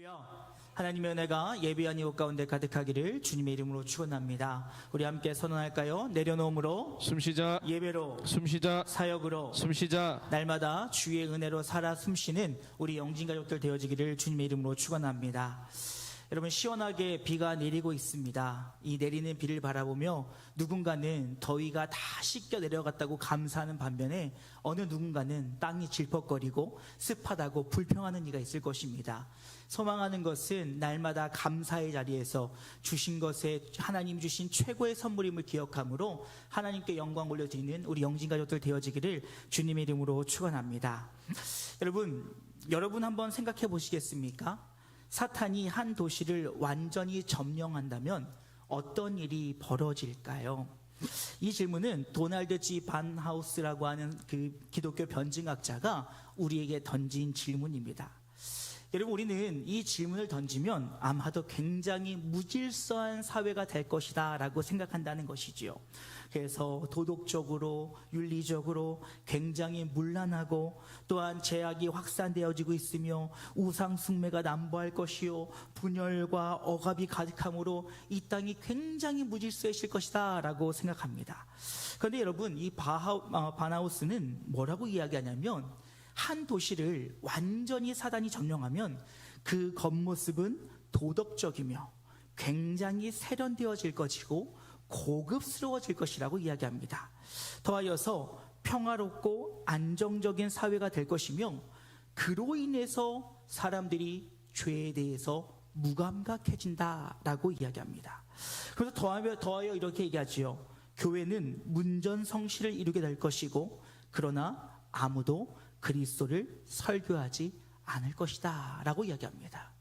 할렐루야. 하나님의 은혜가 예배한 이곳 가운데 가득하기를 주님의 이름으로 축원합니다. 우리 함께 선언할까요? 내려놓음으로 숨쉬자. 예배로 숨쉬자. 사역으로 숨쉬자. 날마다 주의 은혜로 살아 숨쉬는 우리 영진가족들 되어지기를 주님의 이름으로 축원합니다. 여러분, 시원하게 비가 내리고 있습니다. 이 내리는 비를 바라보며 누군가는 더위가 다 씻겨 내려갔다고 감사하는 반면에 어느 누군가는 땅이 질퍽거리고 습하다고 불평하는 이가 있을 것입니다. 소망하는 것은 날마다 감사의 자리에서 주신 것에 하나님 주신 최고의 선물임을 기억함으로 하나님께 영광 올려드리는 우리 영진가족들 되어지기를 주님의 이름으로 축원합니다. 여러분 한번 생각해 보시겠습니까? 사탄이 한 도시를 완전히 점령한다면 어떤 일이 벌어질까요? 이 질문은 도널드 G 반하우스라고 하는 그 기독교 변증학자가 우리에게 던진 질문입니다. 여러분, 우리는 이 질문을 던지면 아마도 굉장히 무질서한 사회가 될 것이다 라고 생각한다는 것이지요. 그래서 도덕적으로, 윤리적으로 굉장히 문란하고, 또한 제약이 확산되어지고 있으며 우상숭배가 남부할 것이요, 분열과 억압이 가득하므로 이 땅이 굉장히 무질서해질 것이다 라고 생각합니다. 그런데 여러분, 이 반하우스는 뭐라고 이야기하냐면, 한 도시를 완전히 사단이 점령하면 그 겉모습은 도덕적이며 굉장히 세련되어질 것이고 고급스러워질 것이라고 이야기합니다. 더하여서 평화롭고 안정적인 사회가 될 것이며, 그로 인해서 사람들이 죄에 대해서 무감각해진다라고 이야기합니다. 그래서 더하여 이렇게 얘기하지요. 교회는 문전성시를 이루게 될 것이고, 그러나 아무도 그리스도를 설교하지 않을 것이다 라고 이야기합니다.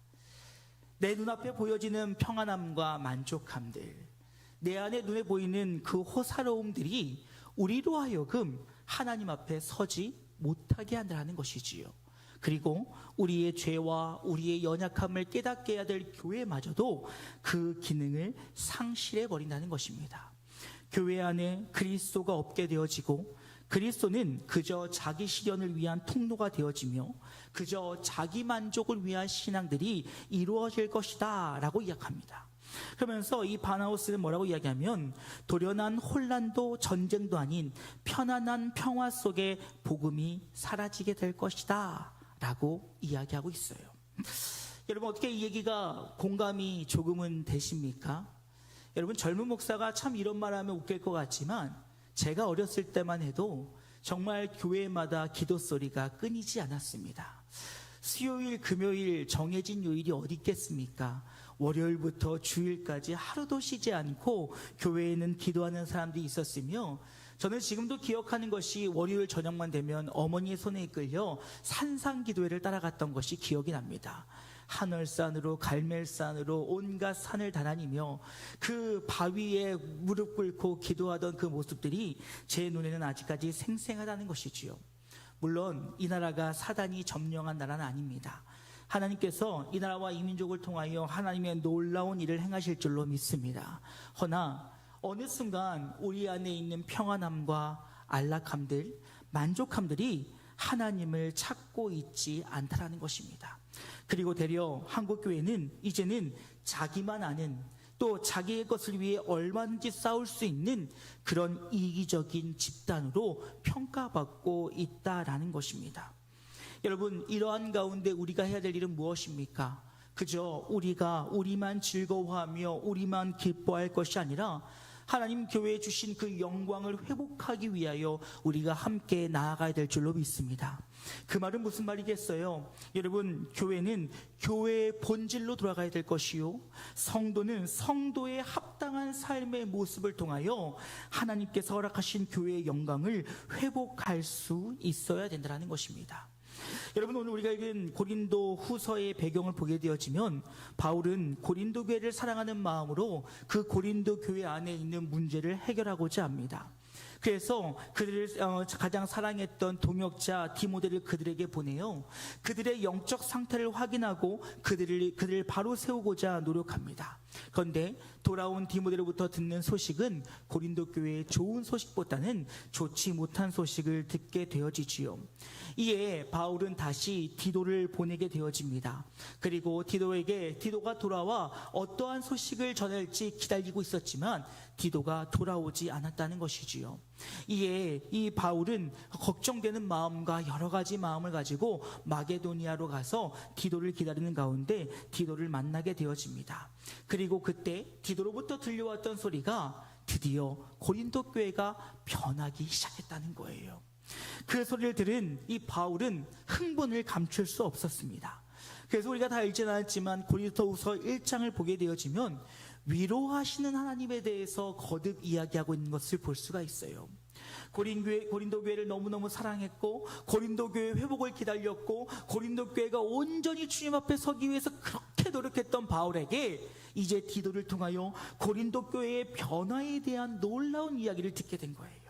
내 눈앞에 보여지는 평안함과 만족함들, 내 안에 눈에 보이는 그 호사로움들이 우리로 하여금 하나님 앞에 서지 못하게 한다는 것이지요. 그리고 우리의 죄와 우리의 연약함을 깨닫게 해야 될 교회마저도 그 기능을 상실해 버린다는 것입니다. 교회 안에 그리스도가 없게 되어지고, 그리스도는 그저 자기 실현을 위한 통로가 되어지며 그저 자기 만족을 위한 신앙들이 이루어질 것이다 라고 이야기합니다. 그러면서 이 반하우스는 뭐라고 이야기하면, 도련한 혼란도 전쟁도 아닌 편안한 평화 속에 복음이 사라지게 될 것이다 라고 이야기하고 있어요. 여러분, 어떻게 이 얘기가 공감이 조금은 되십니까? 여러분, 젊은 목사가 참 이런 말하면 웃길 것 같지만, 제가 어렸을 때만 해도 정말 교회마다 기도 소리가 끊이지 않았습니다. 수요일, 금요일 정해진 요일이 어디 있겠습니까? 월요일부터 주일까지 하루도 쉬지 않고 교회에는 기도하는 사람들이 있었으며, 저는 지금도 기억하는 것이 월요일 저녁만 되면 어머니의 손에 이끌려 산상기도회를 따라갔던 것이 기억이 납니다. 하늘산으로 갈멜산으로 온갖 산을 다다니며 그 바위에 무릎 꿇고 기도하던 그 모습들이 제 눈에는 아직까지 생생하다는 것이지요. 물론 이 나라가 사단이 점령한 나라는 아닙니다. 하나님께서 이 나라와 이 민족을 통하여 하나님의 놀라운 일을 행하실 줄로 믿습니다. 허나 어느 순간 우리 안에 있는 평안함과 안락함들, 만족함들이 하나님을 찾고 있지 않다라는 것입니다. 그리고 되려 한국교회는 이제는 자기만 아는, 또 자기의 것을 위해 얼마든지 싸울 수 있는 그런 이기적인 집단으로 평가받고 있다라는 것입니다. 여러분, 이러한 가운데 우리가 해야 될 일은 무엇입니까? 그저 우리만 즐거워하며 우리만 기뻐할 것이 아니라 하나님 교회에 주신 그 영광을 회복하기 위하여 우리가 함께 나아가야 될 줄로 믿습니다. 그 말은 무슨 말이겠어요? 여러분, 교회는 교회의 본질로 돌아가야 될 것이요, 성도는 성도의 합당한 삶의 모습을 통하여 하나님께서 허락하신 교회의 영광을 회복할 수 있어야 된다는 것입니다. 여러분, 오늘 우리가 읽은 고린도 후서의 배경을 보게 되어지면, 바울은 고린도 교회를 사랑하는 마음으로 그 고린도 교회 안에 있는 문제를 해결하고자 합니다. 그래서 그들을 가장 사랑했던 동역자 디모데를 그들에게 보내요. 그들의 영적 상태를 확인하고 그들을 바로 세우고자 노력합니다. 그런데 돌아온 디모데로부터 듣는 소식은 고린도 교회의 좋은 소식보다는 좋지 못한 소식을 듣게 되어지지요. 이에 바울은 다시 디도를 보내게 되어집니다. 그리고 디도가 돌아와 어떠한 소식을 전할지 기다리고 있었지만 디도가 돌아오지 않았다는 것이지요. 이에 이 바울은 걱정되는 마음과 여러 가지 마음을 가지고 마게도니아로 가서 디도를 기다리는 가운데 디도를 만나게 되어집니다. 그리고 그때 디도로부터 들려왔던 소리가 드디어 고린도 교회가 변하기 시작했다는 거예요. 그 소리를 들은 이 바울은 흥분을 감출 수 없었습니다. 그래서 우리가 다 읽지는 않았지만 고린도후서 1장을 보게 되어지면 위로하시는 하나님에 대해서 거듭 이야기하고 있는 것을 볼 수가 있어요. 고린도 교회를 너무너무 사랑했고 고린도 교회 회복을 기다렸고 고린도 교회가 온전히 주님 앞에 서기 위해서 그렇게 노력했던 바울에게 이제 디도를 통하여 고린도 교회의 변화에 대한 놀라운 이야기를 듣게 된 거예요.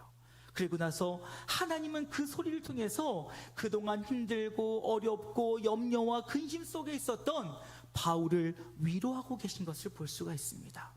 그리고 나서 하나님은 그 소리를 통해서 그동안 힘들고 어렵고 염려와 근심 속에 있었던 바울을 위로하고 계신 것을 볼 수가 있습니다.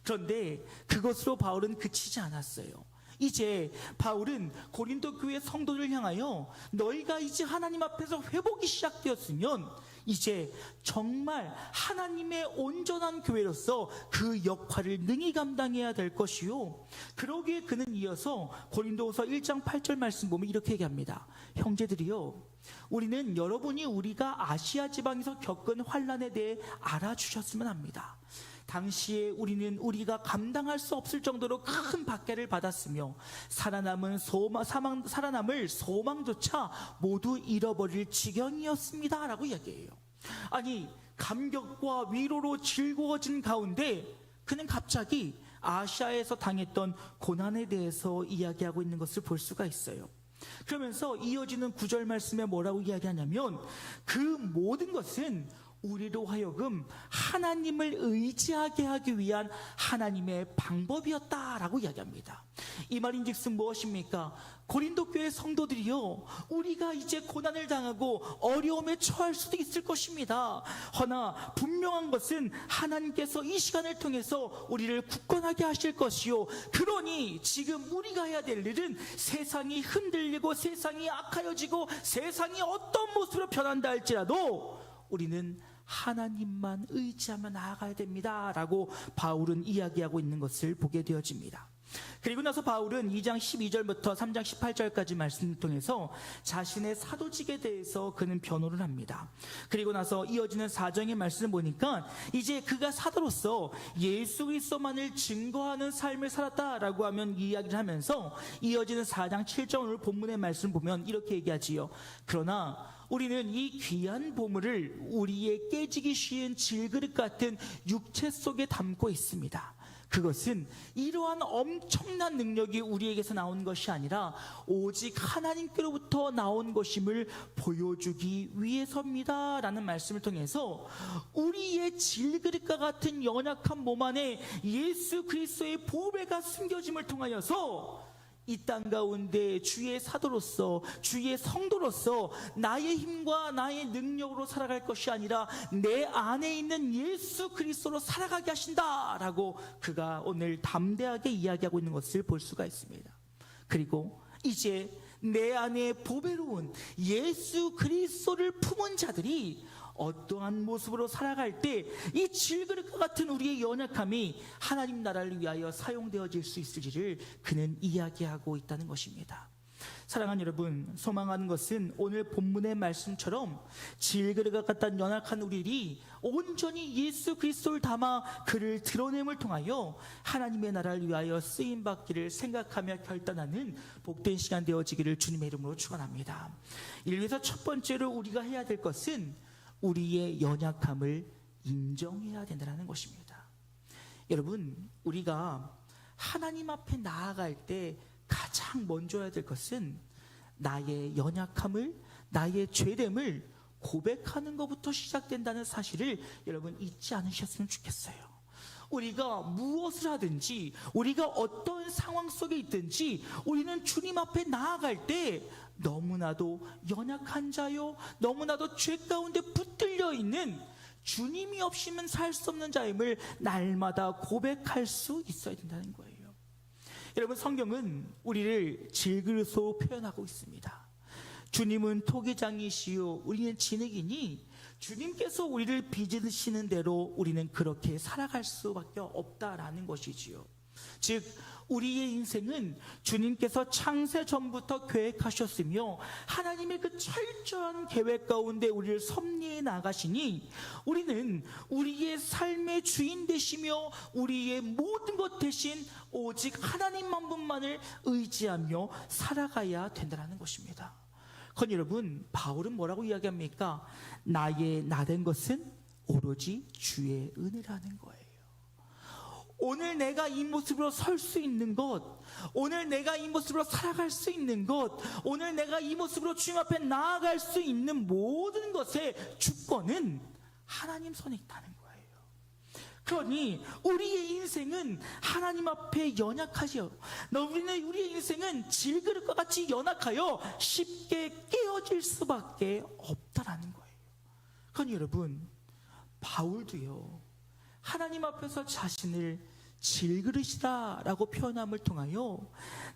그런데 그것으로 바울은 그치지 않았어요. 이제 바울은 고린도 교회 성도들을 향하여 너희가 이제 하나님 앞에서 회복이 시작되었으면 이제 정말 하나님의 온전한 교회로서 그 역할을 능히 감당해야 될 것이요, 그러기에 그는 이어서 고린도후서 1장 8절 말씀 보면 이렇게 얘기합니다. 형제들이요, 우리는 여러분이 우리가 아시아 지방에서 겪은 환난에 대해 알아주셨으면 합니다. 당시에 우리는 우리가 감당할 수 없을 정도로 큰 박해를 받았으며 살아남을 소망조차 모두 잃어버릴 지경이었습니다 라고 이야기해요. 아니, 감격과 위로로 즐거워진 가운데 그는 갑자기 아시아에서 당했던 고난에 대해서 이야기하고 있는 것을 볼 수가 있어요. 그러면서 이어지는 9절 말씀에 뭐라고 이야기하냐면 그 모든 것은 우리로 하여금 하나님을 의지하게 하기 위한 하나님의 방법이었다라고 이야기합니다. 이 말인즉슨 무엇입니까? 고린도 교회 성도들이요, 우리가 이제 고난을 당하고 어려움에 처할 수도 있을 것입니다. 허나 분명한 것은 하나님께서 이 시간을 통해서 우리를 굳건하게 하실 것이요, 그러니 지금 우리가 해야 될 일은 세상이 흔들리고 세상이 악하여지고 세상이 어떤 모습으로 변한다 할지라도 우리는 하나님만 의지하며 나아가야 됩니다 라고 바울은 이야기하고 있는 것을 보게 되어집니다. 그리고 나서 바울은 2장 12절부터 3장 18절까지 말씀을 통해서 자신의 사도직에 대해서 그는 변호를 합니다. 그리고 나서 이어지는 4장의 말씀을 보니까 이제 그가 사도로서 예수 그리스도만을 증거하는 삶을 살았다라고 하면 이야기를 하면서 이어지는 4장 7절 오늘 본문의 말씀을 보면 이렇게 얘기하지요. 그러나 우리는 이 귀한 보물을 우리의 깨지기 쉬운 질그릇 같은 육체 속에 담고 있습니다. 그것은 이러한 엄청난 능력이 우리에게서 나온 것이 아니라 오직 하나님께로부터 나온 것임을 보여주기 위해서입니다 라는 말씀을 통해서 우리의 질그릇과 같은 연약한 몸 안에 예수 그리스도의 보배가 숨겨짐을 통하여서 이 땅 가운데 주의 사도로서 주의 성도로서 나의 힘과 나의 능력으로 살아갈 것이 아니라 내 안에 있는 예수 그리스도로 살아가게 하신다라고 그가 오늘 담대하게 이야기하고 있는 것을 볼 수가 있습니다. 그리고 이제 내 안에 보배로운 예수 그리스도를 품은 자들이 어떠한 모습으로 살아갈 때 이 질그릇과 같은 우리의 연약함이 하나님 나라를 위하여 사용되어질 수 있을지를 그는 이야기하고 있다는 것입니다. 사랑하는 여러분, 소망하는 것은 오늘 본문의 말씀처럼 질그릇과 같은 연약한 우리들이 온전히 예수 그리스도를 담아 그를 드러냄을 통하여 하나님의 나라를 위하여 쓰임받기를 생각하며 결단하는 복된 시간 되어지기를 주님의 이름으로 축원합니다. 이를 위해서 첫 번째로 우리가 해야 될 것은 우리의 연약함을 인정해야 된다는 것입니다. 여러분, 우리가 하나님 앞에 나아갈 때 가장 먼저 해야 될 것은 나의 연약함을, 나의 죄됨을 고백하는 것부터 시작된다는 사실을 여러분 잊지 않으셨으면 좋겠어요. 우리가 무엇을 하든지, 우리가 어떤 상황 속에 있든지 우리는 주님 앞에 나아갈 때 너무나도 연약한 자요, 너무나도 죄 가운데 붙들려 있는, 주님이 없이는 살 수 없는 자임을 날마다 고백할 수 있어야 된다는 거예요. 여러분, 성경은 우리를 질그릇으로 표현하고 있습니다. 주님은 토기장이시요 우리는 진흙이니 주님께서 우리를 빚으시는 대로 우리는 그렇게 살아갈 수밖에 없다라는 것이지요. 즉, 우리의 인생은 주님께서 창세 전부터 계획하셨으며 하나님의 그 철저한 계획 가운데 우리를 섭리해 나가시니 우리는 우리의 삶의 주인 되시며 우리의 모든 것 대신 오직 하나님만 분만을 의지하며 살아가야 된다는 것입니다. 그건 여러분, 바울은 뭐라고 이야기합니까? 나의 나된 것은 오로지 주의 은혜라는 거예요. 오늘 내가 이 모습으로 설 수 있는 것, 오늘 내가 이 모습으로 살아갈 수 있는 것, 오늘 내가 이 모습으로 주님 앞에 나아갈 수 있는 모든 것의 주권은 하나님 손에 있다는 거예요. 그러니 우리의 인생은 하나님 앞에 연약하죠. 우리의 인생은 질그릇과 같이 연약하여 쉽게 깨어질 수밖에 없다라는 거예요. 그러니 여러분, 바울도요, 하나님 앞에서 자신을 질그릇이다라고 표현함을 통하여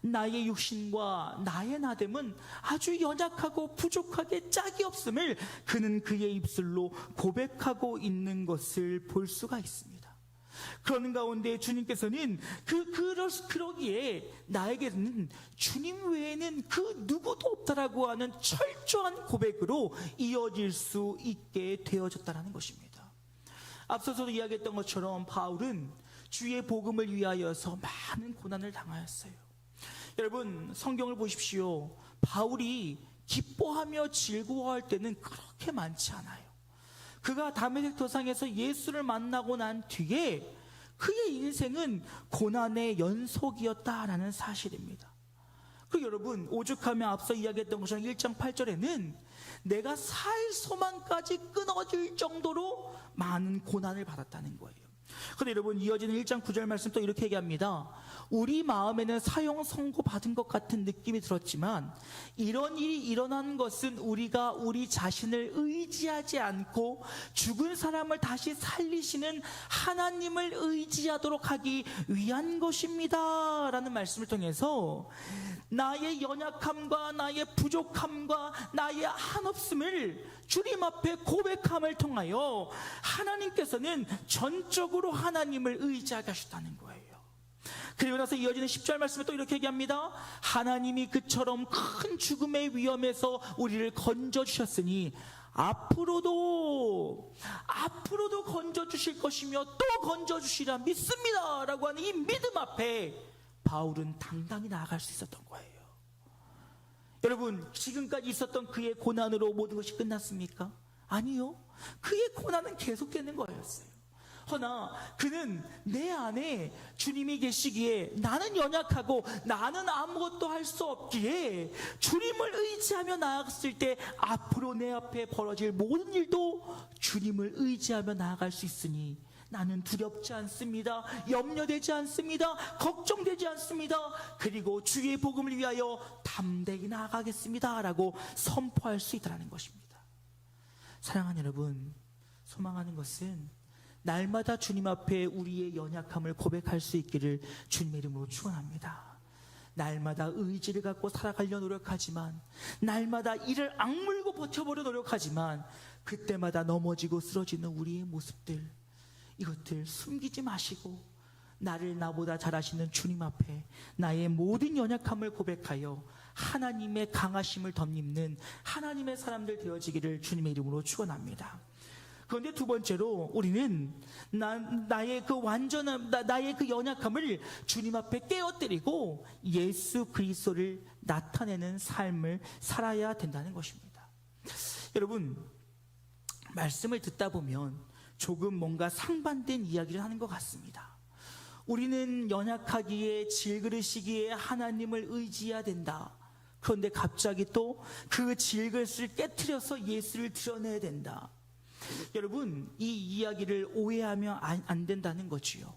나의 육신과 나의 나됨은 아주 연약하고 부족하게 짝이 없음을 그는 그의 입술로 고백하고 있는 것을 볼 수가 있습니다. 그러는 가운데 주님께서는 그러기에 나에게는 주님 외에는 그 누구도 없다라고 하는 철저한 고백으로 이어질 수 있게 되어졌다는 것입니다. 앞서서도 이야기했던 것처럼 바울은 주의 복음을 위하여서 많은 고난을 당하였어요. 여러분, 성경을 보십시오. 바울이 기뻐하며 즐거워할 때는 그렇게 많지 않아요. 그가 다메섹 도상에서 예수를 만나고 난 뒤에 그의 인생은 고난의 연속이었다라는 사실입니다. 그리고 여러분, 오죽하면 앞서 이야기했던 것처럼 1장 8절에는 내가 살 소망까지 끊어질 정도로 많은 고난을 받았다는 거예요. 그런데 여러분, 이어지는 1장 9절 말씀 또 이렇게 얘기합니다. 우리 마음에는 사형 선고 받은 것 같은 느낌이 들었지만 이런 일이 일어난 것은 우리가 우리 자신을 의지하지 않고 죽은 사람을 다시 살리시는 하나님을 의지하도록 하기 위한 것입니다 라는 말씀을 통해서 나의 연약함과 나의 부족함과 나의 한없음을 주님 앞에 고백함을 통하여 하나님께서는 전적으로 하나님을 의지하게 하셨다는 거예요. 그리고 나서 이어지는 10절 말씀에 또 이렇게 얘기합니다. 하나님이 그처럼 큰 죽음의 위험에서 우리를 건져주셨으니 앞으로도 건져주실 것이며 또 건져주시리라 믿습니다 라고 하는 이 믿음 앞에 바울은 당당히 나아갈 수 있었던 거예요. 여러분, 지금까지 있었던 그의 고난으로 모든 것이 끝났습니까? 아니요. 그의 고난은 계속되는 거였어요. 허나 그는 내 안에 주님이 계시기에 나는 연약하고 나는 아무것도 할 수 없기에 주님을 의지하며 나아갔을 때 앞으로 내 앞에 벌어질 모든 일도 주님을 의지하며 나아갈 수 있으니 나는 두렵지 않습니다. 염려되지 않습니다. 걱정되지 않습니다. 그리고 주의 복음을 위하여 담대히 나아가겠습니다 라고 선포할 수 있다는 것입니다. 사랑하는 여러분, 소망하는 것은 날마다 주님 앞에 우리의 연약함을 고백할 수 있기를 주님의 이름으로 축원합니다. 날마다 의지를 갖고 살아가려 노력하지만, 날마다 이를 악물고 버텨보려 노력하지만 그때마다 넘어지고 쓰러지는 우리의 모습들, 이것들 숨기지 마시고 나를 나보다 잘 아시는 주님 앞에 나의 모든 연약함을 고백하여 하나님의 강하심을 덧입는 하나님의 사람들 되어지기를 주님의 이름으로 축원합니다. 그런데 두 번째로 우리는 나의 그 연약함을 주님 앞에 깨어뜨리고 예수 그리스도를 나타내는 삶을 살아야 된다는 것입니다. 여러분, 말씀을 듣다 보면 조금 뭔가 상반된 이야기를 하는 것 같습니다. 우리는 연약하기에 질그릇이기에 하나님을 의지해야 된다. 그런데 갑자기 또 그 질그릇을 깨트려서 예수를 드러내야 된다. 여러분, 이 이야기를 오해하면 안 된다는 거지요.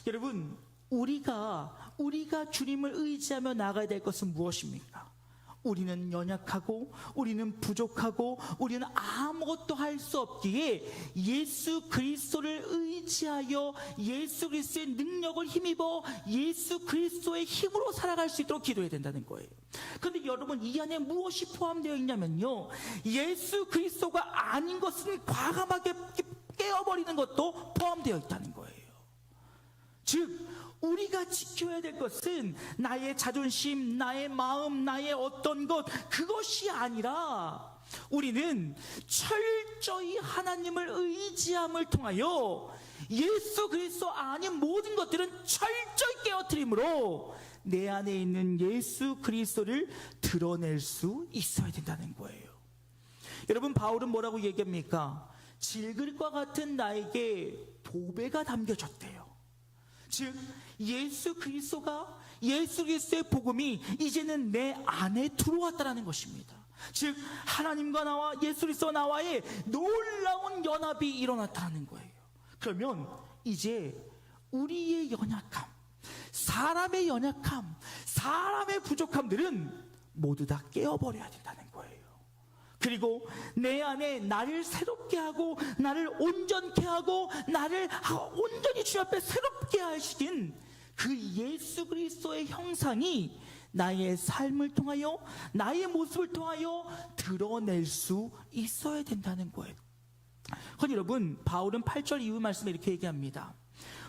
여러분, 우리가 주님을 의지하며 나가야 될 것은 무엇입니까? 우리는 연약하고 우리는 부족하고 우리는 아무것도 할 수 없기에 예수 그리스도를 의지하여 예수 그리스도의 능력을 힘입어 예수 그리스도의 힘으로 살아갈 수 있도록 기도해야 된다는 거예요. 그런데 여러분, 이 안에 무엇이 포함되어 있냐면요, 예수 그리스도가 아닌 것은 과감하게 깨어버리는 것도 포함되어 있다는 거예요. 즉, 우리가 지켜야 될 것은 나의 자존심, 나의 마음, 나의 어떤 것, 그것이 아니라 우리는 철저히 하나님을 의지함을 통하여 예수 그리스도 아닌 모든 것들은 철저히 깨어뜨림으로 내 안에 있는 예수 그리스도를 드러낼 수 있어야 된다는 거예요. 여러분, 바울은 뭐라고 얘기합니까? 질그릇과 같은 나에게 보배가 담겨졌대요. 즉, 예수 그리스도의 복음이 이제는 내 안에 들어왔다는 것입니다. 즉, 하나님과 나와 예수 그리스도 나와의 놀라운 연합이 일어났다는 거예요. 그러면 이제 우리의 연약함, 사람의 연약함, 사람의 부족함들은 모두 다 깨어버려야 된다는 거예요. 그리고 내 안에 나를 새롭게 하고 나를 온전케 하고 나를 온전히 주 앞에 새롭게 하시긴 그 예수 그리스도의 형상이 나의 삶을 통하여 나의 모습을 통하여 드러낼 수 있어야 된다는 거예요. 그런데 여러분, 바울은 8절 이후 말씀에 이렇게 얘기합니다.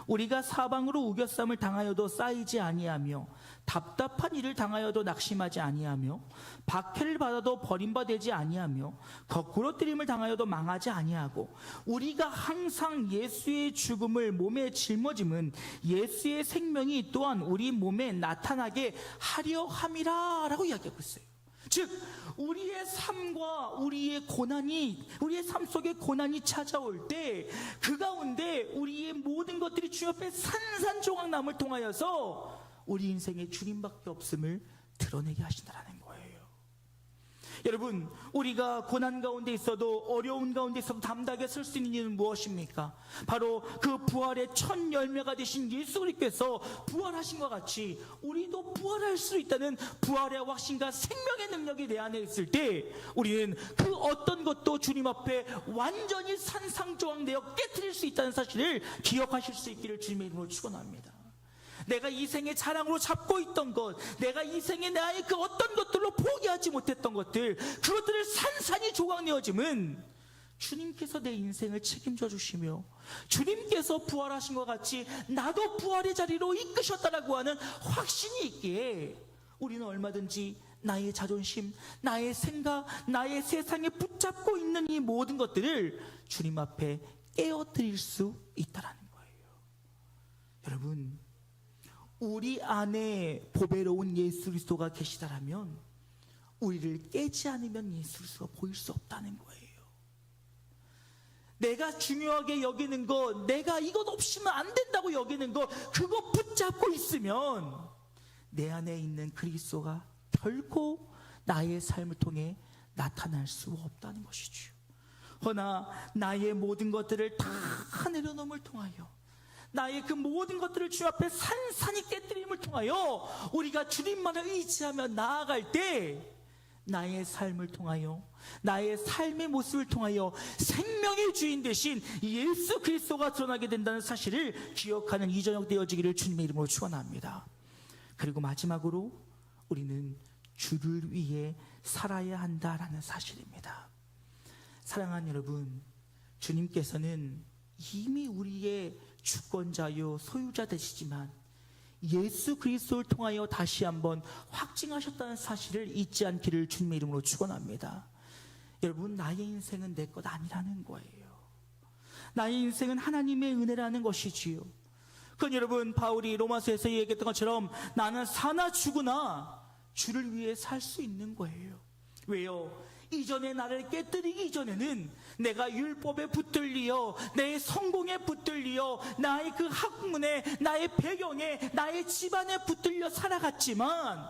우리가 사방으로 우겨쌈을 당하여도 쌓이지 아니하며 답답한 일을 당하여도 낙심하지 아니하며 박해를 받아도 버림받지 아니하며 거꾸로 뜨림을 당하여도 망하지 아니하고 우리가 항상 예수의 죽음을 몸에 짊어짐은 예수의 생명이 또한 우리 몸에 나타나게 하려 함이라 라고 이야기하고 있어요. 즉, 우리의 삶과 우리의 삶 속에 고난이 찾아올 때 그 가운데 우리의 모든 것들이 주 앞에 산산조각남을 통하여서 우리 인생에 주님밖에 없음을 드러내게 하신다는 거예요. 여러분, 우리가 고난 가운데 있어도 어려운 가운데 있어도 담대하게 설 수 있는 이유는 무엇입니까? 바로 그 부활의 첫 열매가 되신 예수 그리스도께서 부활하신 것 같이 우리도 부활할 수 있다는 부활의 확신과 생명의 능력이 내 안에 있을 때 우리는 그 어떤 것도 주님 앞에 완전히 산상조각내어 깨트릴 수 있다는 사실을 기억하실 수 있기를 주님의 이름으로 축원합니다. 내가 이 생의 자랑으로 잡고 있던 것, 내가 이 생에 나의 그 어떤 것들로 포기하지 못했던 것들, 그것들을 산산이 조각내어짐은 주님께서 내 인생을 책임져 주시며 주님께서 부활하신 것 같이 나도 부활의 자리로 이끄셨다라고 하는 확신이 있기에 우리는 얼마든지 나의 자존심, 나의 생각, 나의 세상에 붙잡고 있는 이 모든 것들을 주님 앞에 깨어드릴 수 있다라는 거예요. 여러분, 우리 안에 보배로운 예수 그리스도가 계시다라면 우리를 깨지 않으면 예수 그리스도가 보일 수 없다는 거예요. 내가 중요하게 여기는 것, 내가 이것 없이면 안 된다고 여기는 것, 그거 붙잡고 있으면 내 안에 있는 그리스도가 결코 나의 삶을 통해 나타날 수 없다는 것이죠. 허나 나의 모든 것들을 다 내려놓음을 통하여 나의 그 모든 것들을 주 앞에 산산히 깨뜨림을 통하여 우리가 주님만을 의지하며 나아갈 때 나의 삶을 통하여 나의 삶의 모습을 통하여 생명의 주인 되신 예수 그리스도가 드러나게 된다는 사실을 기억하는 이 저녁 되어지기를 주님의 이름으로 축원합니다. 그리고 마지막으로 우리는 주를 위해 살아야 한다라는 사실입니다. 사랑하는 여러분, 주님께서는 이미 우리의 주권자요 소유자 되시지만 예수 그리스도를 통하여 다시 한번 확증하셨다는 사실을 잊지 않기를 주님의 이름으로 축원합니다. 여러분, 나의 인생은 내 것 아니라는 거예요. 나의 인생은 하나님의 은혜라는 것이지요. 그건 여러분, 바울이 로마서에서 얘기했던 것처럼 나는 사나 죽으나 주를 위해 살 수 있는 거예요. 왜요? 이전에 나를 깨뜨리기 이전에는 내가 율법에 붙들리어 내 성공에 붙들리어 나의 그 학문에 나의 배경에 나의 집안에 붙들려 살아갔지만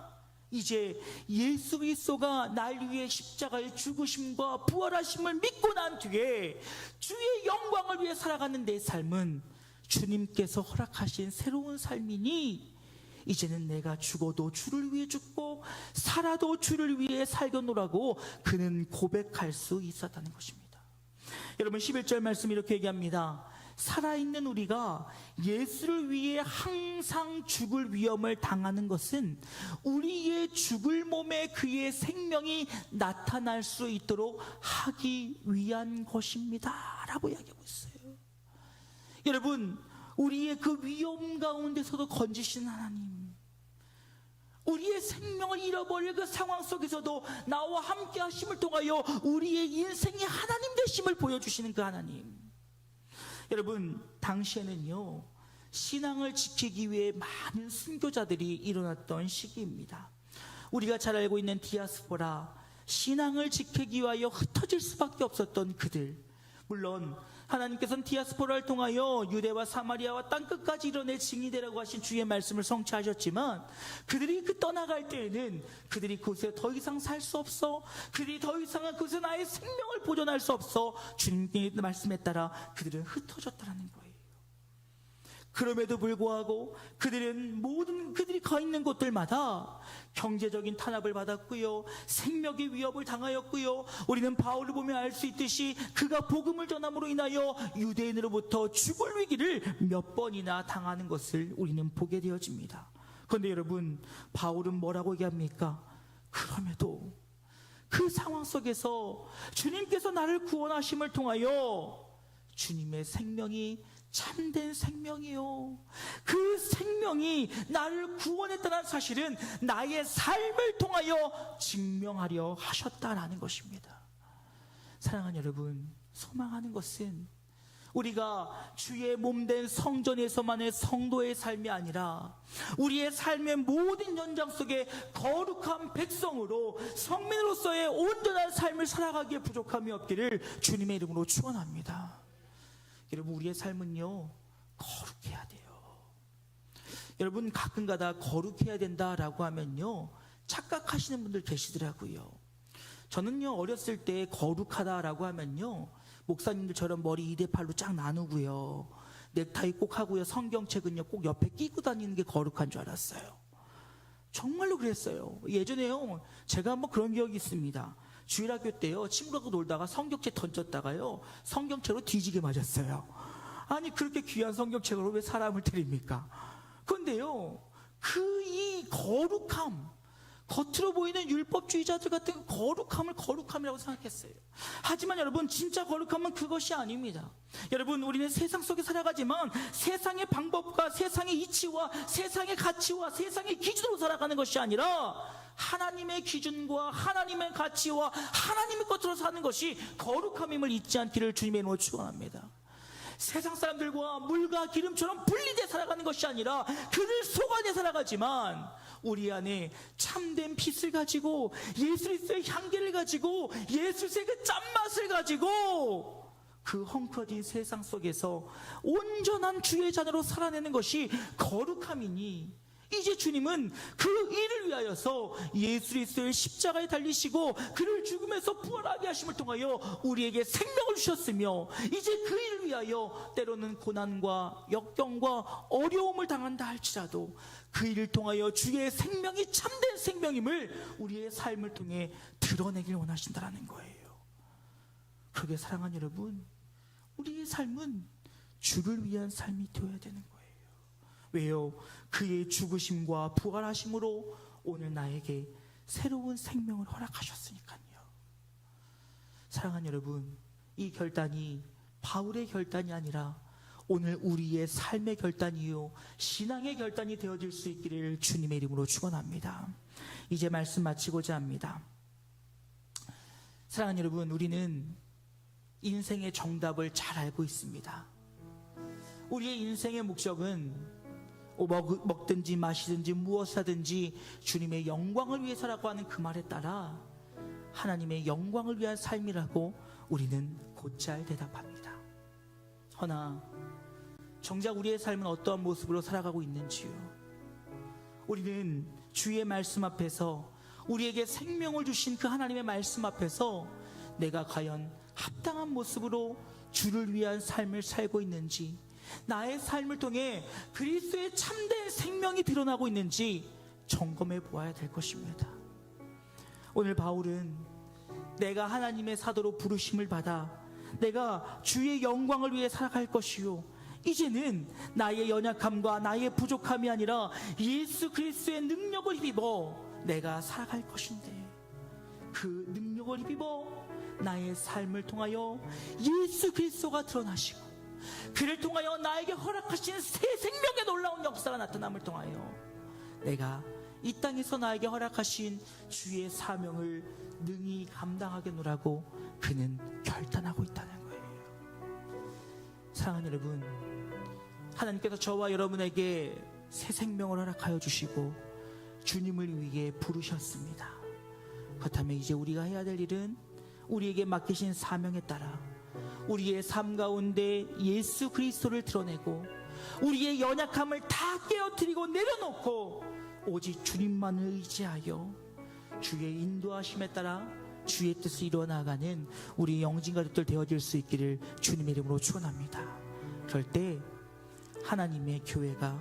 이제 예수 그리스도가 날 위해 십자가의 죽으심과 부활하심을 믿고 난 뒤에 주의 영광을 위해 살아가는 내 삶은 주님께서 허락하신 새로운 삶이니 이제는 내가 죽어도 주를 위해 죽고 살아도 주를 위해 살겠노라고 그는 고백할 수 있었다는 것입니다. 여러분 11절 말씀 이렇게 얘기합니다. 살아있는 우리가 예수를 위해 항상 죽을 위험을 당하는 것은 우리의 죽을 몸에 그의 생명이 나타날 수 있도록 하기 위한 것입니다 라고 이야기하고 있어요. 여러분, 우리의 그 위험 가운데서도 건지시는 하나님, 우리의 생명을 잃어버릴 그 상황 속에서도 나와 함께 하심을 통하여 우리의 인생이 하나님 되심을 보여주시는 그 하나님. 여러분, 당시에는요, 신앙을 지키기 위해 많은 순교자들이 일어났던 시기입니다. 우리가 잘 알고 있는 디아스포라, 신앙을 지키기 위하여 흩어질 수밖에 없었던 그들. 물론 하나님께서는 디아스포라를 통하여 유대와 사마리아와 땅끝까지 이뤄낼 증인이 되라고 하신 주의 말씀을 성취하셨지만, 그들이 그 떠나갈 때에는 그들이 그곳에 더 이상 살 수 없어, 그들이 더 이상 그곳에 나의 생명을 보존할 수 없어 주님의 말씀에 따라 그들은 흩어졌다는 거예요. 그럼에도 불구하고 그들이 가 있는 곳들마다 경제적인 탄압을 받았고요, 생명의 위협을 당하였고요, 우리는 바울을 보면 알 수 있듯이 그가 복음을 전함으로 인하여 유대인으로부터 죽을 위기를 몇 번이나 당하는 것을 우리는 보게 되어집니다. 그런데 여러분, 바울은 뭐라고 얘기합니까? 그럼에도 그 상황 속에서 주님께서 나를 구원하심을 통하여 주님의 생명이 참된 생명이요, 그 생명이 나를 구원했다는 사실은 나의 삶을 통하여 증명하려 하셨다라는 것입니다. 사랑하는 여러분, 소망하는 것은 우리가 주의 몸된 성전에서만의 성도의 삶이 아니라 우리의 삶의 모든 연장 속에 거룩한 백성으로 성민으로서의 온전한 삶을 살아가기에 부족함이 없기를 주님의 이름으로 축원합니다. 여러분, 우리의 삶은요, 거룩해야 돼요. 여러분, 가끔가다 거룩해야 된다라고 하면요, 착각하시는 분들 계시더라고요. 저는요, 어렸을 때 거룩하다라고 하면요, 목사님들처럼 머리 2대8로 쫙 나누고요, 넥타이 꼭 하고요, 성경책은요 꼭 옆에 끼고 다니는 게 거룩한 줄 알았어요. 정말로 그랬어요. 예전에요, 제가 한번 그런 기억이 있습니다. 주일학교 때요, 친구하고 놀다가 성경책 던졌다가요, 성경책으로 뒤지게 맞았어요. 아니, 그렇게 귀한 성경책으로 왜 사람을 때립니까? 그런데요, 이 거룩함, 겉으로 보이는 율법주의자들 같은 거룩함을 거룩함이라고 생각했어요. 하지만 여러분, 진짜 거룩함은 그것이 아닙니다. 여러분, 우리는 세상 속에 살아가지만 세상의 방법과 세상의 이치와 세상의 가치와 세상의 기준으로 살아가는 것이 아니라 하나님의 기준과 하나님의 가치와 하나님의 것으로 사는 것이 거룩함임을 잊지 않기를 주님의 이름으로 축원합니다. 세상 사람들과 물과 기름처럼 분리되어 살아가는 것이 아니라 그들 속 안에 살아가지만 우리 안에 참된 빛을 가지고 예수 그리스도의 향기를 가지고 예수 그리스도의 그 짠맛을 가지고 그 헝클어진 세상 속에서 온전한 주의 자녀로 살아내는 것이 거룩함이니, 이제 주님은 그 일을 위하여서 예수 그리스도의 십자가에 달리시고 그를 죽음에서 부활하게 하심을 통하여 우리에게 생명을 주셨으며, 이제 그 일을 위하여 때로는 고난과 역경과 어려움을 당한다 할지라도 그 일을 통하여 주의 생명이 참된 생명임을 우리의 삶을 통해 드러내길 원하신다는 거예요. 그러게 사랑하는 여러분, 우리의 삶은 주를 위한 삶이 되어야 되는 거예요. 왜요? 그의 죽으심과 부활하심으로 오늘 나에게 새로운 생명을 허락하셨으니까요. 사랑하는 여러분, 이 결단이 바울의 결단이 아니라 오늘 우리의 삶의 결단이요, 신앙의 결단이 되어질 수 있기를 주님의 이름으로 축원합니다. 이제 말씀 마치고자 합니다. 사랑하는 여러분, 우리는 인생의 정답을 잘 알고 있습니다. 우리의 인생의 목적은 먹든지 마시든지 무엇을 하든지 주님의 영광을 위해서라고 하는 그 말에 따라 하나님의 영광을 위한 삶이라고 우리는 곧잘 대답합니다. 허나 정작 우리의 삶은 어떠한 모습으로 살아가고 있는지요? 우리는 주의 말씀 앞에서, 우리에게 생명을 주신 그 하나님의 말씀 앞에서 내가 과연 합당한 모습으로 주를 위한 삶을 살고 있는지, 나의 삶을 통해 그리스도의 참된 생명이 드러나고 있는지 점검해 보아야 될 것입니다. 오늘 바울은 내가 하나님의 사도로 부르심을 받아 내가 주의 영광을 위해 살아갈 것이요, 이제는 나의 연약함과 나의 부족함이 아니라 예수 그리스도의 능력을 힘입어 내가 살아갈 것인데, 그 능력을 힘입어 나의 삶을 통하여 예수 그리스도가 드러나시고 그를 통하여 나에게 허락하신 새 생명의 놀라운 역사가 나타남을 통하여 내가 이 땅에서 나에게 허락하신 주의 사명을 능히 감당하겠노라고 그는 결단하고 있다는 거예요. 사랑하는 여러분, 하나님께서 저와 여러분에게 새 생명을 허락하여 주시고 주님을 위해 부르셨습니다. 그렇다면 이제 우리가 해야 될 일은 우리에게 맡기신 사명에 따라 우리의 삶 가운데 예수 그리스도를 드러내고 우리의 연약함을 다 깨어뜨리고 내려놓고 오직 주님만을 의지하여 주의 인도하심에 따라 주의 뜻을 이루어 나가는 우리 영진 가족들 되어질 수 있기를 주님의 이름으로 축원합니다. 그럴 때 하나님의 교회가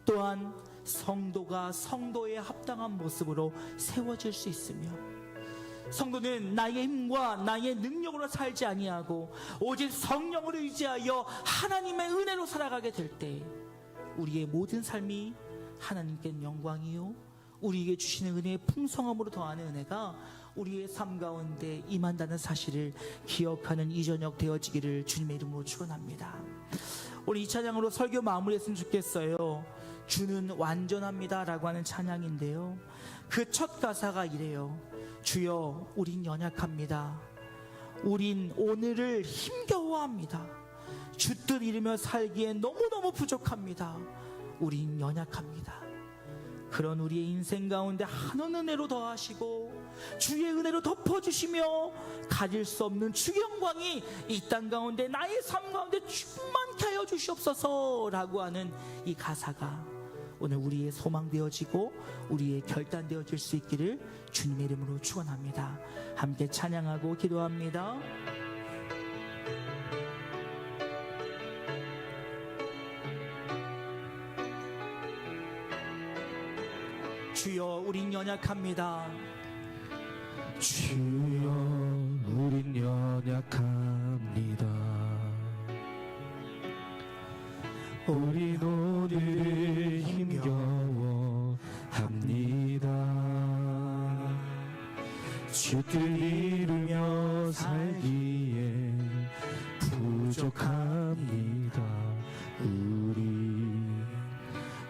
또한 성도가 성도의 합당한 모습으로 세워질 수 있으며, 성도는 나의 힘과 나의 능력으로 살지 아니하고 오직 성령을 의지하여 하나님의 은혜로 살아가게 될 때 우리의 모든 삶이 하나님께 영광이요 우리에게 주시는 은혜의 풍성함으로 더하는 은혜가 우리의 삶 가운데 임한다는 사실을 기억하는 이 저녁 되어지기를 주님의 이름으로 축원합니다. 오늘 이 찬양으로 설교 마무리했으면 좋겠어요. 주는 완전합니다 라고 하는 찬양인데요, 그 첫 가사가 이래요. 주여 우린 연약합니다. 우린 오늘을 힘겨워합니다. 주 뜻 이루며 살기에 너무너무 부족합니다. 우린 연약합니다. 그런 우리의 인생 가운데 한없는 은혜로 더하시고 주의 은혜로 덮어주시며 가질 수 없는 주의 영광이 이 땅 가운데 나의 삶 가운데 충만케 하여 주시옵소서 라고 하는 이 가사가 오늘 우리의 소망 되어지고 우리의 결단 되어질 수 있기를 주님의 이름으로 축원합니다. 함께 찬양하고 기도합니다. 주여 우린 연약합니다. 주여 우린 연약합니다. 우린 오늘을 힘겨워합니다. 주 뜻 이루며 살기에 부족합니다.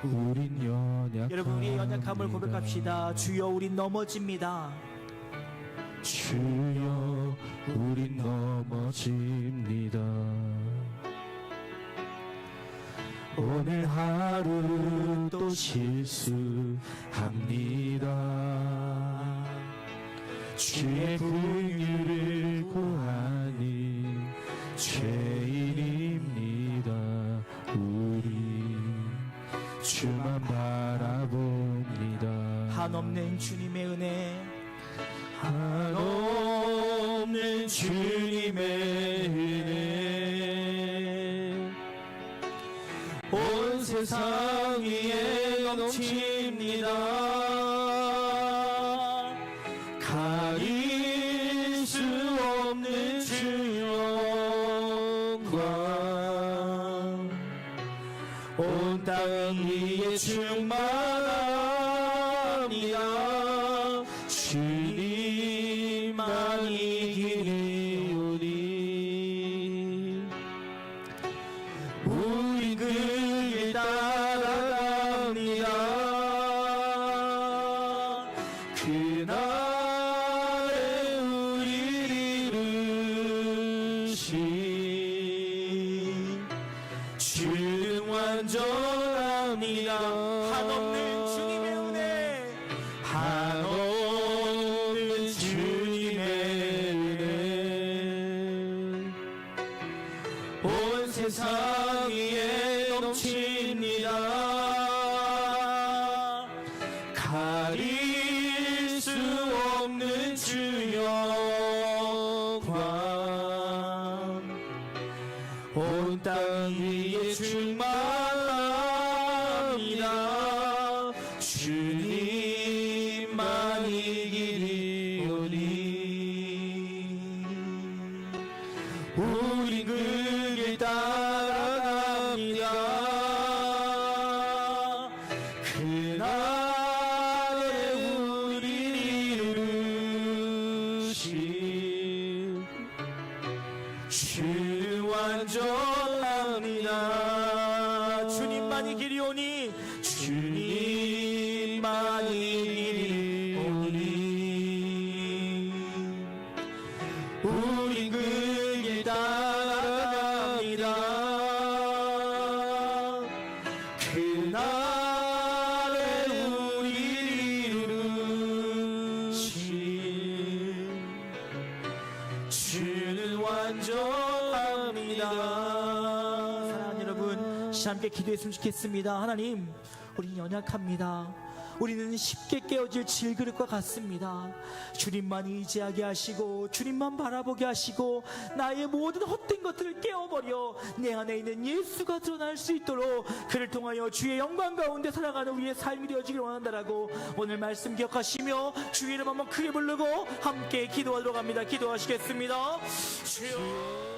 우린 연약합니다. 여러분, 우리의 연약함을 고백합시다. 주여 우린 넘어집니다. 주여 우린 넘어집니다. 오늘 하루 또 실수합니다. 주의 긍휼을 구하니 죄인입니다. 우리 주만 바라봅니다. 한없는 주님의 은혜, 한없는 주님의 은혜 온 세상 위에 넘칩니다. 가릴 수 없는 주 영광 온 땅 위에 충만합니다. 주님만이 길이오니 우리 그 길 따라갑니다. 그날에 우리를 이루신 주는 완전합니다. 한없는 주님의 은혜, 한없는 주님의 은혜 온 세상 위에 넘칩니다. 가릴 수 없는 주 영광 온 땅 위에 충만합니다. 주님만 이기리오니 우리 그 길 따라갑니다. 그날에 우리를 이루신 주는 완전합니다. 주님만이 길이오니 주님만이 길이오니 우리 그 길 따라갑니다. 그날에 우리를 이루신 주는 완전합니다. 사랑하는 여러분, 함께 기도했으면 좋겠습니다. 하나님, 우리는 연약합니다. 우리는 쉽게 깨어질 질그릇과 같습니다. 주님만 의지하게 하시고 주님만 바라보게 하시고 나의 모든 헛된 것들을 깨어버려 내 안에 있는 예수가 드러날 수 있도록 그를 통하여 주의 영광 가운데 살아가는 우리의 삶이 되어지길 원한다라고 오늘 말씀 기억하시며 주의 이름 한번 크게 부르고 함께 기도하도록 합니다. 기도하시겠습니다. 주여